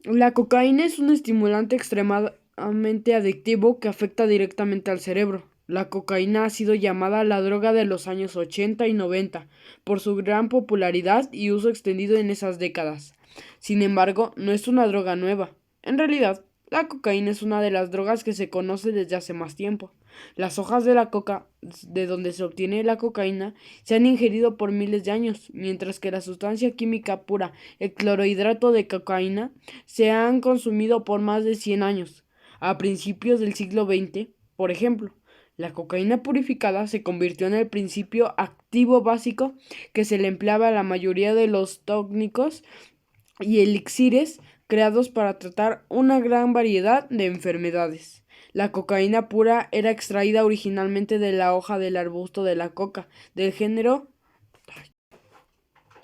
La cocaína es un estimulante extremadamente adictivo que afecta directamente al cerebro. La cocaína ha sido llamada la droga de los años 80 y 90 por su gran popularidad y uso extendido en esas décadas. Sin embargo, no es una droga nueva. En realidad, la cocaína es una de las drogas que se conoce desde hace más tiempo. Las hojas de la coca, de donde se obtiene la cocaína, se han ingerido por miles de años, mientras que la sustancia química pura, el clorhidrato de cocaína, se han consumido por más de 100 años. A principios del siglo XX, por ejemplo, la cocaína purificada se convirtió en el principio activo básico que se le empleaba a la mayoría de los tónicos y elixires creados para tratar una gran variedad de enfermedades. La cocaína pura era extraída originalmente de la hoja del arbusto de la coca, del género.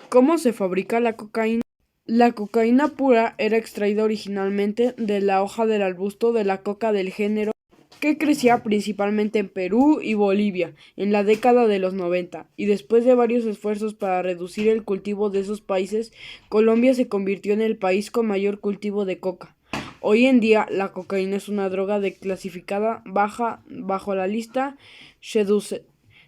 ¿Cómo se fabrica la cocaína? La cocaína pura era extraída originalmente de la hoja del arbusto de la coca del género que crecía principalmente en Perú y Bolivia en la década de los 90, y después de varios esfuerzos para reducir el cultivo de esos países, Colombia se convirtió en el país con mayor cultivo de coca. Hoy en día, la cocaína es una droga clasificada baja bajo la lista Schedule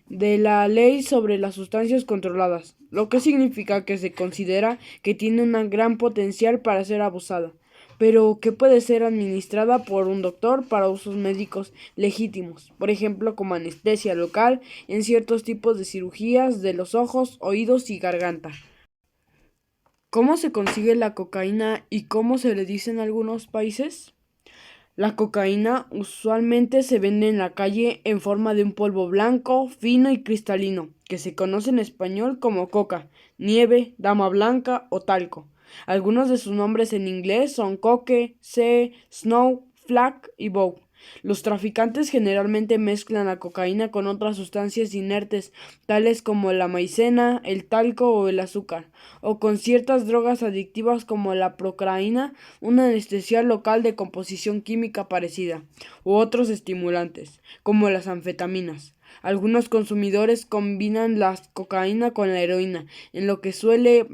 de la Ley sobre las Sustancias Controladas, lo que significa que se considera que tiene un gran potencial para ser abusada, pero que puede ser administrada por un doctor para usos médicos legítimos, por ejemplo como anestesia local en ciertos tipos de cirugías de los ojos, oídos y garganta. ¿Cómo se consigue la cocaína y cómo se le dice en algunos países? La cocaína usualmente se vende en la calle en forma de un polvo blanco, fino y cristalino, que se conoce en español como coca, nieve, dama blanca o talco. Algunos de sus nombres en inglés son coke, sea, snow, flak y bow. Los traficantes generalmente mezclan la cocaína con otras sustancias inertes, tales como la maicena, el talco o el azúcar, o con ciertas drogas adictivas como la procraína, un anestesial local de composición química parecida, u otros estimulantes, como las anfetaminas. Algunos consumidores combinan la cocaína con la heroína, en lo que suele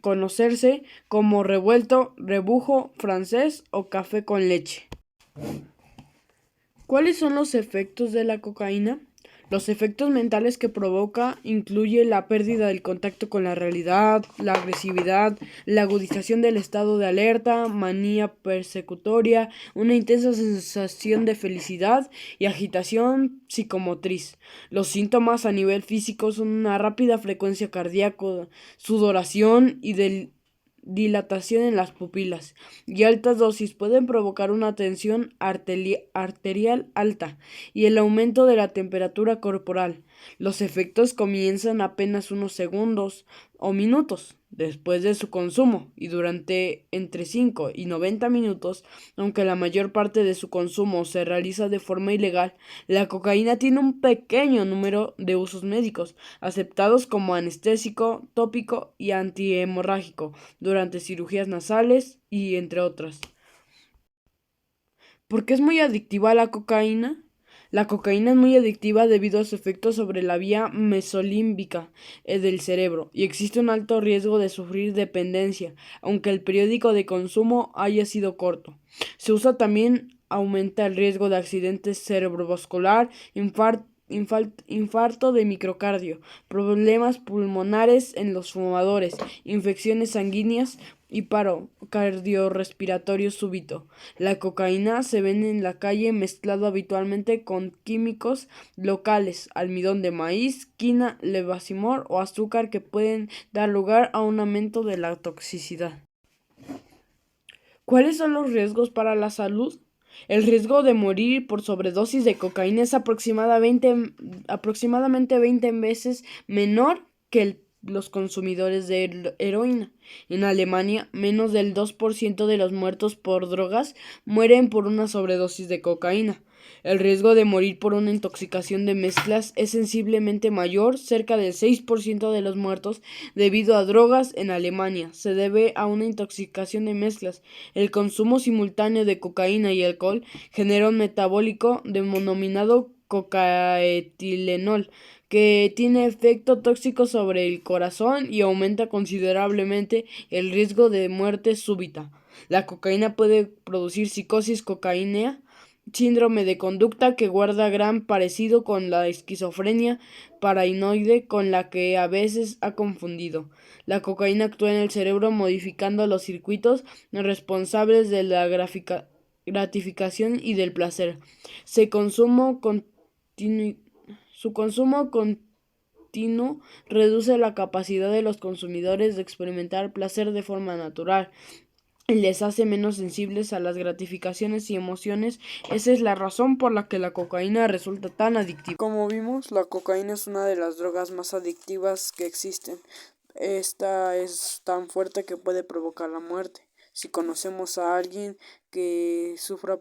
conocerse como revuelto, rebujo francés o café con leche. ¿Cuáles son los efectos de la cocaína? Los efectos mentales que provoca incluye la pérdida del contacto con la realidad, la agresividad, la agudización del estado de alerta, manía persecutoria, una intensa sensación de felicidad y agitación psicomotriz. Los síntomas a nivel físico son una rápida frecuencia cardíaca, sudoración y dilatación en las pupilas, y altas dosis pueden provocar una tensión arterial alta y el aumento de la temperatura corporal. Los efectos comienzan apenas unos segundos o minutos después de su consumo y durante entre 5 y 90 minutos, aunque la mayor parte de su consumo se realiza de forma ilegal. La cocaína tiene un pequeño número de usos médicos aceptados como anestésico, tópico y antihemorrágico durante cirugías nasales y entre otras. ¿Por qué es muy adictiva la cocaína? La cocaína es muy adictiva debido a su efecto sobre la vía mesolímbica del cerebro y existe un alto riesgo de sufrir dependencia, aunque el periodo de consumo haya sido corto. Se usa también aumenta el riesgo de accidentes cerebrovascular, infarto de microcardio, problemas pulmonares en los fumadores, infecciones sanguíneas y paro cardiorrespiratorio súbito. La cocaína se vende en la calle mezclado habitualmente con químicos locales, almidón de maíz, quina, levacimor o azúcar que pueden dar lugar a un aumento de la toxicidad. ¿Cuáles son los riesgos para la salud? El riesgo de morir por sobredosis de cocaína es aproximadamente 20 veces menor que los consumidores de heroína. En Alemania, menos del 2% de los muertos por drogas mueren por una sobredosis de cocaína. El riesgo de morir por una intoxicación de mezclas es sensiblemente mayor, cerca del 6% de los muertos debido a drogas en Alemania se debe a una intoxicación de mezclas. El consumo simultáneo de cocaína y alcohol genera un metabólico denominado cocaetilenol, que tiene efecto tóxico sobre el corazón y aumenta considerablemente el riesgo de muerte súbita. La cocaína puede producir psicosis cocaínea, síndrome de conducta que guarda gran parecido con la esquizofrenia paranoide con la que a veces ha confundido. La cocaína actúa en el cerebro modificando los circuitos responsables de la gratificación y del placer. Se consumo continu- Su consumo continuo reduce la capacidad de los consumidores de experimentar placer de forma natural y les hace menos sensibles a las gratificaciones y emociones. Esa es la razón por la que la cocaína resulta tan adictiva. Como vimos, la cocaína es una de las drogas más adictivas que existen. Esta es tan fuerte que puede provocar la muerte. Si conocemos a alguien que sufra